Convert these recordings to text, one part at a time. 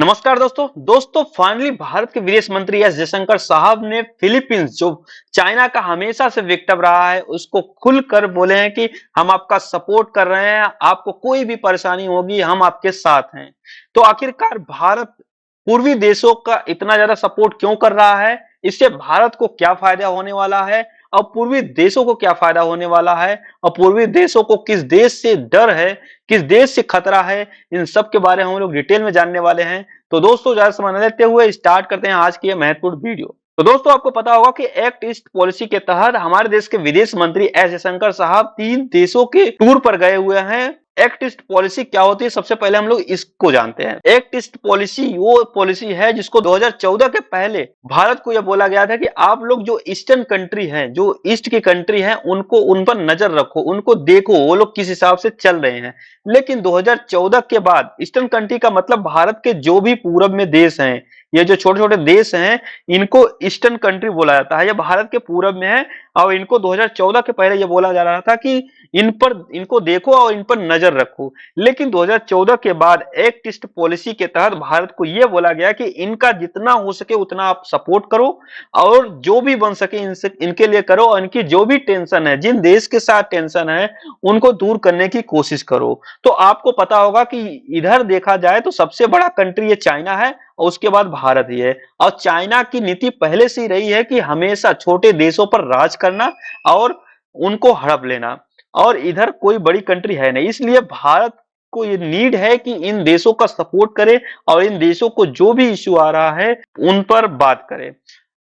नमस्कार दोस्तों फाइनली भारत के विदेश मंत्री एस जयशंकर साहब ने फिलीपींस जो चाइना का हमेशा से विक्टिम रहा है उसको खुलकर बोले हैं कि हम आपका सपोर्ट कर रहे हैं, आपको कोई भी परेशानी होगी हम आपके साथ हैं। तो आखिरकार भारत पूर्वी देशों का इतना ज्यादा सपोर्ट क्यों कर रहा है, इससे भारत को क्या फायदा होने वाला है और पूर्वी देशों को क्या फायदा होने वाला है और पूर्वी देशों को किस देश से डर है, किस देश से खतरा है, इन सब के बारे में हम लोग डिटेल में जानने वाले हैं। तो दोस्तों ज्यादा समय न लेते हुए स्टार्ट करते हैं आज की यह महत्वपूर्ण वीडियो। तो दोस्तों आपको पता होगा कि एक्ट ईस्ट पॉलिसी के तहत हमारे देश के विदेश मंत्री एस जयशंकर साहब 3 देशों के टूर पर गए हुए हैं। एक्ट ईस्ट पॉलिसी क्या होती है, सबसे पहले हम लोग इसको जानते हैं। एक्ट ईस्ट पॉलिसी वो पॉलिसी है जिसको 2014 के पहले भारत को यह बोला गया था कि आप लोग जो ईस्टर्न कंट्री हैं, जो ईस्ट की कंट्री हैं, उनको उन पर नजर रखो, उनको देखो वो लोग किस हिसाब से चल रहे हैं। लेकिन 2014 के बाद ईस्टर्न कंट्री का मतलब भारत के जो भी पूरब में देश हैं, ये जो छोटे छोटे देश हैं, इनको ईस्टर्न कंट्री बोला जाता है। ये भारत के पूरब में है और इनको 2014 के पहले ये बोला जा रहा था कि इनको देखो और इन पर नजर रखो। लेकिन 2014 के बाद एक्ट ईस्ट पॉलिसी के तहत भारत को यह बोला गया कि इनका जितना हो सके उतना आप सपोर्ट करो और जो भी बन सके इनसे इनके लिए करो और इनकी जो भी टेंशन है, जिन देश के साथ टेंशन है, उनको दूर करने की कोशिश करो। तो आपको पता होगा कि इधर देखा जाए तो सबसे बड़ा कंट्री ये चाइना है और उसके बाद भारत ही है। और चाइना की नीति पहले से ही रही है कि हमेशा छोटे देशों पर राज करना और उनको हड़प लेना, और इधर कोई बड़ी कंट्री है नहीं। इसलिए भारत को ये नीड है कि इन देशों का सपोर्ट करे और इन देशों को जो भी इश्यू आ रहा है उन पर बात करे,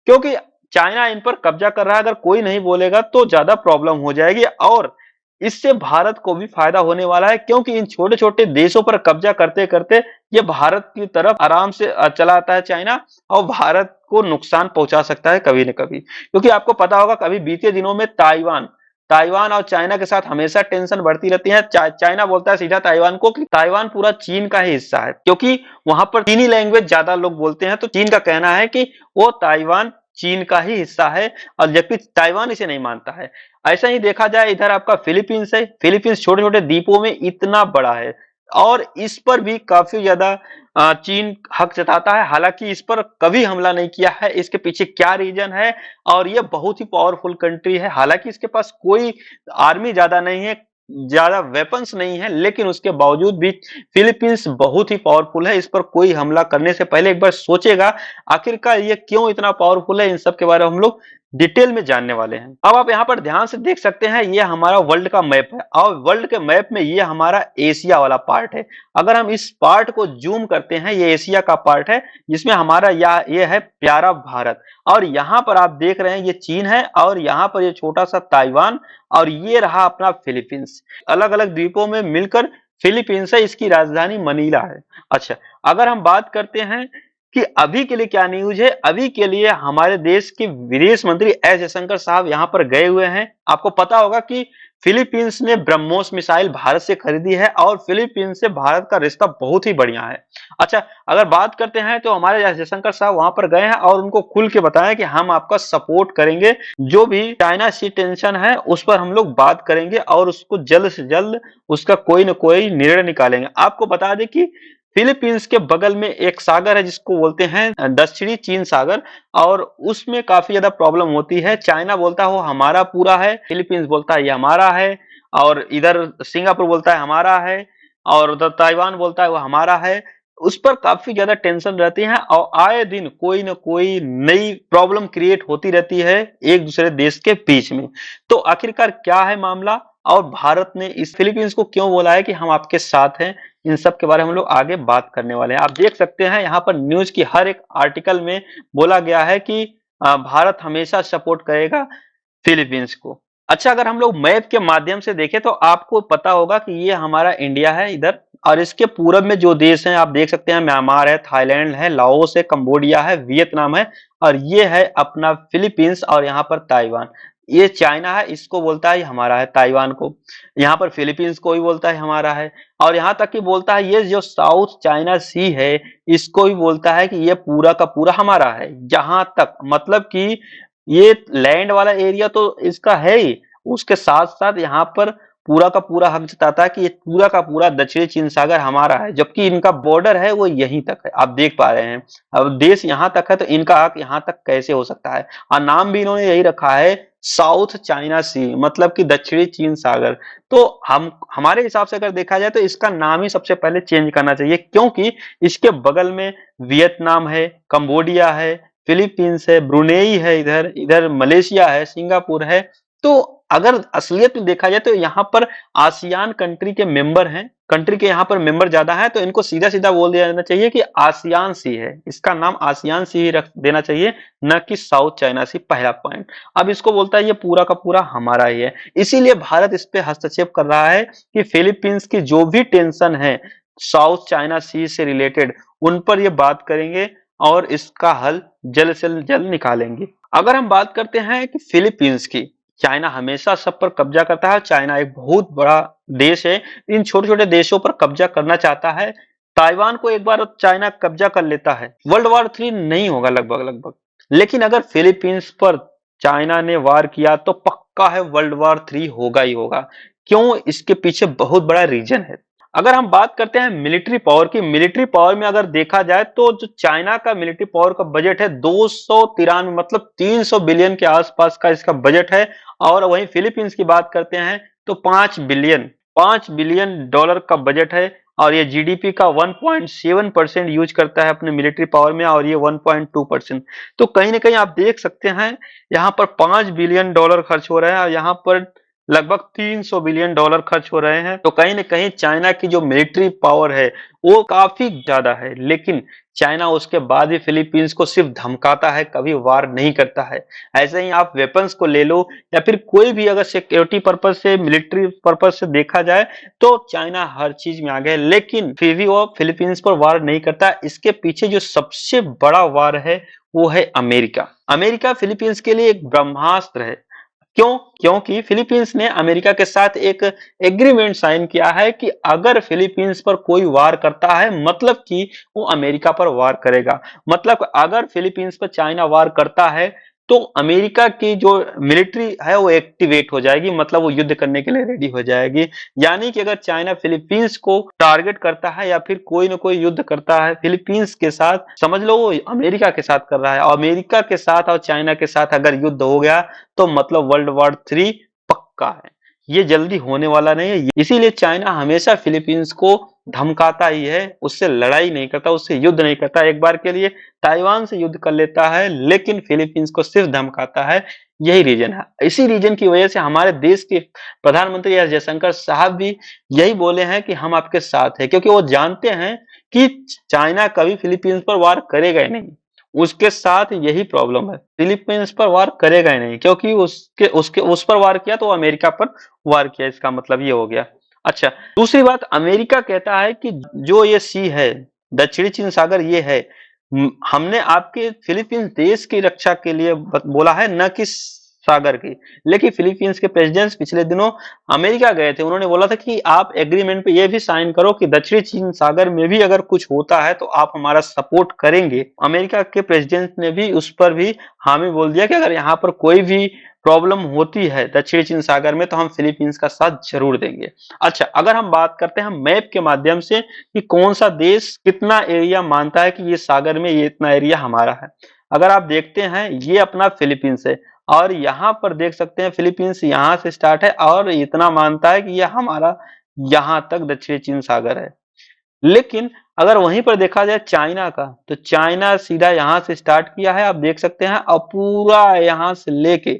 क्योंकि चाइना इन पर कब्जा कर रहा है। अगर कोई नहीं बोलेगा तो ज्यादा प्रॉब्लम हो जाएगी और इससे भारत को भी फायदा होने वाला है, क्योंकि इन छोटे छोटे देशों पर कब्जा करते करते ये भारत की तरफ आराम से चला आता है चाइना, और भारत को नुकसान पहुंचा सकता है कभी न कभी। क्योंकि आपको पता होगा कभी बीते दिनों में ताइवान ताइवान और चाइना के साथ हमेशा टेंशन बढ़ती रहती है। चाइना बोलता है सीधा ताइवान को कि ताइवान पूरा चीन का ही हिस्सा है, क्योंकि वहां पर चीनी लैंग्वेज ज्यादा लोग बोलते हैं। तो चीन का कहना है कि वो ताइवान चीन का ही हिस्सा है, और जबकि ताइवान इसे नहीं मानता है। ऐसा ही देखा जाए इधर आपका फिलीपींस है। फिलीपींस छोटे छोटे द्वीपों में इतना बड़ा है और इस पर भी काफी ज्यादा चीन हक जताता है। हालांकि इस पर कभी हमला नहीं किया है, इसके पीछे क्या रीजन है, और ये बहुत ही पावरफुल कंट्री है। हालांकि इसके पास कोई आर्मी ज्यादा नहीं है, ज्यादा वेपन्स नहीं है, लेकिन उसके बावजूद भी फिलीपींस बहुत ही पावरफुल है। इस पर कोई हमला करने से पहले एक बार सोचेगा आखिरकार ये क्यों इतना पावरफुल है। इन सब के बारे में हम लोग डिटेल में जानने वाले हैं। अब आप यहाँ पर ध्यान से देख सकते हैं, ये हमारा वर्ल्ड का मैप है और वर्ल्ड के मैप में ये हमारा एशिया वाला पार्ट है। अगर हम इस पार्ट को जूम करते हैं, ये एशिया का पार्ट है जिसमें हमारा ये है प्यारा भारत, और यहाँ पर आप देख रहे हैं ये चीन है, और यहाँ पर ये छोटा सा ताइवान, और ये रहा अपना फिलीपींस। अलग अलग द्वीपों में मिलकर फिलीपींस है, इसकी राजधानी मनीला है। अच्छा, अगर हम बात करते हैं कि अभी के लिए क्या न्यूज है, अभी के लिए हमारे देश के विदेश मंत्री एस जयशंकर साहब यहां पर गए हुए हैं। आपको पता होगा कि फिलीपींस ने ब्रह्मोस मिसाइल भारत से खरीदी है और फिलीपींस से भारत का रिश्ता बहुत ही बढ़िया है। अच्छा, अगर बात करते हैं तो हमारे एस जयशंकर साहब वहां पर गए हैं और उनको खुल के बताया कि हम आपका सपोर्ट करेंगे, जो भी चाइना सी टेंशन है उस पर हम लोग बात करेंगे और उसको जल्द से जल्द उसका कोई न कोई निर्णय निकालेंगे। आपको बता दें कि फिलीपींस के बगल में एक सागर है जिसको बोलते हैं दक्षिणी चीन सागर, और उसमें काफी ज्यादा प्रॉब्लम होती है। चाइना बोलता है वो हमारा पूरा है, फिलीपींस बोलता है ये हमारा है, और इधर सिंगापुर बोलता है हमारा है, और उधर ताइवान बोलता है वो हमारा है। उस पर काफी ज्यादा टेंशन रहती है और आए दिन कोई न कोई नई प्रॉब्लम क्रिएट होती रहती है एक दूसरे देश के बीच में। तो आखिरकार क्या है मामला और भारत ने इस फिलीपींस को क्यों बोला है कि हम आपके साथ हैं, इन सब के बारे में हम लोग आगे बात करने वाले हैं। आप देख सकते हैं यहाँ पर न्यूज की हर एक आर्टिकल में बोला गया है कि भारत हमेशा सपोर्ट करेगा फिलीपींस को। अच्छा, अगर हम लोग मैप के माध्यम से देखें तो आपको पता होगा कि ये हमारा इंडिया है इधर, और इसके पूरब में जो देश हैं आप देख सकते हैं, म्यांमार है, थाईलैंड है, लाओस है, कंबोडिया है, वियतनाम है, और ये है अपना फिलीपींस, और यहाँ पर ताइवान। ये चाइना है, इसको बोलता है हमारा है ताइवान को। यहाँ पर फिलीपींस को भी बोलता है हमारा है, और यहाँ तक कि बोलता है ये जो साउथ चाइना सी है इसको भी बोलता है कि ये पूरा का पूरा हमारा है। जहां तक मतलब कि ये लैंड वाला एरिया तो इसका है ही, उसके साथ साथ यहाँ पर पूरा का पूरा हक जताता है कि ये पूरा का पूरा दक्षिणी चीन सागर हमारा है, जबकि इनका बॉर्डर है वो यहीं तक है। आप देख पा रहे हैं, अब देश यहाँ तक है तो इनका हक यहाँ तक कैसे हो सकता है। और नाम भी इन्होंने यही रखा है, साउथ चाइना सी, मतलब कि दक्षिणी चीन सागर। तो हम हमारे हिसाब से अगर देखा जाए तो इसका नाम ही सबसे पहले चेंज करना चाहिए, क्योंकि इसके बगल में वियतनाम है, कंबोडिया है, फिलीपींस है, ब्रुनेई है, इधर इधर मलेशिया है, सिंगापुर है। तो अगर असलियत में देखा जाए तो यहाँ पर आसियान कंट्री के मेंबर हैं, कंट्री के यहाँ पर मेंबर ज्यादा हैं, तो इनको सीधा सीधा बोल दिया जाना चाहिए कि आसियान सी है, इसका नाम आसियान सी ही रख देना चाहिए, न कि साउथ चाइना सी। पहला पॉइंट। अब इसको बोलता है ये पूरा का पूरा हमारा ही है, इसीलिए भारत इस पे हस्तक्षेप कर रहा है कि फिलीपींस की जो भी टेंशन है साउथ चाइना सी से रिलेटेड, उन पर ये बात करेंगे और इसका हल जल्द से जल्द निकालेंगे। अगर हम बात करते हैं कि फिलीपींस की, चाइना हमेशा सब पर कब्जा करता है, चाइना एक बहुत बड़ा देश है, इन छोटे छोटे देशों पर कब्जा करना चाहता है। ताइवान को एक बार चाइना कब्जा कर लेता है, वर्ल्ड वॉर 3 नहीं होगा लगभग लगभग, लेकिन अगर फिलीपींस पर चाइना ने वार किया तो पक्का है वर्ल्ड वॉर 3 होगा ही होगा। क्यों? इसके पीछे बहुत बड़ा रीजन है। अगर हम बात करते हैं मिलिट्री पावर की, मिलिट्री पावर में अगर देखा जाए तो जो चाइना का मिलिट्री पावर का बजट है 293, मतलब 300 बिलियन के आसपास का इसका बजट है। और वहीं फिलीपींस की बात करते हैं तो 5 बिलियन डॉलर का बजट है, और ये जीडीपी का 1.7% यूज करता है अपने मिलिट्री पावर में, और ये 1.2%। तो कहीं ना कहीं आप देख सकते हैं यहाँ पर 5 बिलियन डॉलर खर्च हो रहे हैं और यहाँ पर लगभग 300 बिलियन डॉलर खर्च हो रहे हैं। तो कहीं ना कहीं चाइना की जो मिलिट्री पावर है वो काफी ज्यादा है, लेकिन चाइना उसके बाद भी फिलीपींस को सिर्फ धमकाता है, कभी वार नहीं करता है। ऐसे ही आप वेपन्स को ले लो या फिर कोई भी अगर सिक्योरिटी पर्पज से, मिलिट्री पर्पज से देखा जाए तो चाइना हर चीज में आगे है, लेकिन फिर भी वो फिलीपींस पर वार नहीं करता। इसके पीछे जो सबसे बड़ा वार है वो है अमेरिका। अमेरिका फिलीपींस के लिए एक ब्रह्मास्त्र है। क्यों? क्योंकि फिलीपींस ने अमेरिका के साथ एक एग्रीमेंट साइन किया है कि अगर फिलीपींस पर कोई वार करता है मतलब कि वो अमेरिका पर वार करेगा। मतलब अगर फिलीपींस पर चाइना वार करता है तो अमेरिका की जो मिलिट्री है वो एक्टिवेट हो जाएगी, मतलब वो युद्ध करने के लिए रेडी हो जाएगी। यानी कि अगर चाइना फिलीपींस को टारगेट करता है या फिर कोई ना कोई युद्ध करता है फिलीपींस के साथ, समझ लो वो अमेरिका के साथ कर रहा है। और अमेरिका के साथ और चाइना के साथ अगर युद्ध हो गया तो मतलब वर्ल्ड वॉर 3 पक्का है, ये जल्दी होने वाला नहीं है। इसीलिए चाइना हमेशा फिलीपींस को धमकाता ही है, उससे लड़ाई नहीं करता, उससे युद्ध नहीं करता। एक बार के लिए ताइवान से युद्ध कर लेता है, लेकिन फिलीपींस को सिर्फ धमकाता है। यही रीजन है, इसी रीजन की वजह से हमारे देश के प्रधानमंत्री एस जयशंकर साहब भी यही बोले हैं कि हम आपके साथ हैं, क्योंकि वो जानते हैं कि चाइना कभी फिलीपींस पर वार करेगा ही नहीं। उसके साथ यही प्रॉब्लम है, फिलीपींस पर वार करेगा ही नहीं, क्योंकि उसके उसके उस पर वार किया तो अमेरिका पर वार किया, इसका मतलब ये हो गया। अच्छा, दूसरी बात, अमेरिका कहता है कि जो ये सी है, दक्षिणी चीन सागर ये है, हमने आपके फिलीपींस देश की रक्षा के लिए बोला है, न कि सागर की। लेकिन फिलीपींस के प्रेसिडेंट पिछले दिनों अमेरिका गए थे, उन्होंने बोला था कि आप एग्रीमेंट पे ये भी साइन करो कि दक्षिणी चीन सागर में भी अगर कुछ होता है तो आप हमारा सपोर्ट करेंगे। अमेरिका के प्रेसिडेंट ने भी उस पर भी हामी बोल दिया कि अगर यहाँ पर कोई भी प्रॉब्लम होती है दक्षिणी चीन सागर में तो हम फिलीपींस का साथ जरूर देंगे। अच्छा, अगर हम बात करते हैं मैप के माध्यम से कि कौन सा देश कितना एरिया मानता है कि ये सागर में ये इतना एरिया हमारा है, अगर आप देखते हैं ये अपना फिलीपींस है, और यहाँ पर देख सकते हैं फिलीपींस यहाँ से स्टार्ट है और इतना मानता है कि ये हमारा यहाँ तक दक्षिणी चीन सागर है। लेकिन अगर वहीं पर देखा जाए चाइना का, तो चाइना सीधा यहाँ से स्टार्ट किया है, आप देख सकते हैं, और पूरा यहाँ से लेके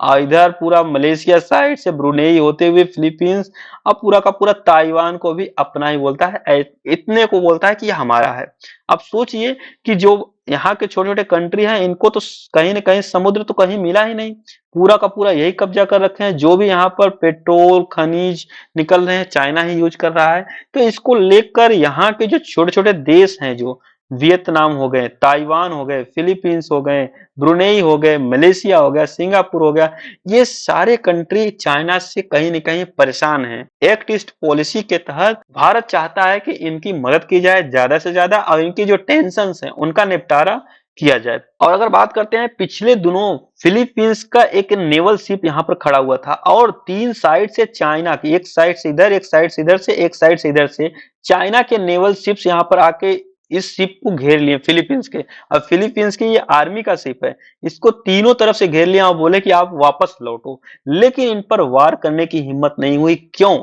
और इधर पूरा मलेशिया साइड से ब्रुनेई होते हुए फिलीपींस, और पूरा का पूरा ताइवान को भी अपना ही बोलता है, इतने को बोलता है कि ये हमारा है। अब सोचिए कि जो यहाँ के छोटे छोटे कंट्री हैं इनको तो कहीं ना कहीं समुद्र तो कहीं मिला ही नहीं, पूरा का पूरा यही कब्जा कर रखे हैं। जो भी यहाँ पर पेट्रोल खनिज निकल रहे हैं चाइना ही यूज कर रहा है। तो इसको लेकर यहाँ के जो छोटे छोटे देश हैं, जो वियतनाम हो गए, ताइवान हो गए, फिलीपींस हो गए, ब्रुनेई हो गए, मलेशिया हो गया, सिंगापुर हो गया, ये सारे कंट्री चाइना से कहीं न कहीं परेशान हैं। एक्ट ईस्ट पॉलिसी के तहत भारत चाहता है कि इनकी मदद की जाए ज्यादा से ज्यादा, और इनकी जो टेंशन्स हैं उनका निपटारा किया जाए। और अगर बात करते हैं पिछले दिनों फिलीपींस का एक नेवल शिप यहाँ पर खड़ा हुआ था और 3 साइड से चाइना की, एक साइड से इधर, एक साइड से इधर से, एक साइड से इधर से चाइना के नेवल शिप्स यहाँ पर आके इस शिप को घेर लिए फिलीपींस के। अब फिलीपींस की ये आर्मी का शिप है, इसको तीनों तरफ से घेर लिया और बोले कि आप वापस लौटो, लेकिन इन पर वार करने की हिम्मत नहीं हुई। क्यों?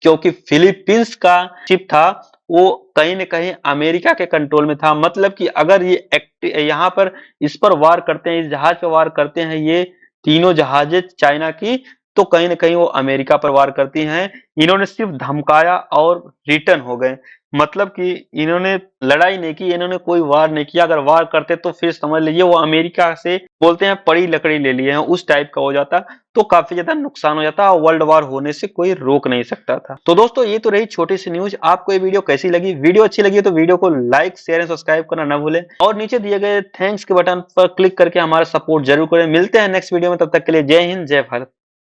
क्योंकि फिलीपींस का शिप था वो कहीं न कहीं अमेरिका के कंट्रोल में था। मतलब कि अगर ये यहाँ पर इस पर वार करते हैं, इस जहाज पर वार करते हैं ये तीनों जहाजें चाइना की, तो कहीं न कहीं वो अमेरिका पर वार करती हैं। इन्होंने सिर्फ धमकाया और रिटर्न हो गए। मतलब कि इन्होंने लड़ाई नहीं की, इन्होंने कोई वार नहीं किया। अगर वार करते तो फिर समझ लीजिए वो अमेरिका से बोलते हैं पड़ी लकड़ी ले लिए हैं, उस टाइप का हो जाता, तो काफी ज्यादा नुकसान हो जाता और वर्ल्ड वार होने से कोई रोक नहीं सकता था। तो दोस्तों ये तो रही छोटी सी न्यूज। आपको ये वीडियो कैसी लगी? वीडियो अच्छी लगी तो वीडियो को लाइक शेयर एंड सब्सक्राइब करना ना भूलें और नीचे दिए गए थैंक्स के बटन पर क्लिक करके हमारा सपोर्ट जरूर करें। मिलते हैं नेक्स्ट वीडियो में, तब तक के लिए जय हिंद जय भारत।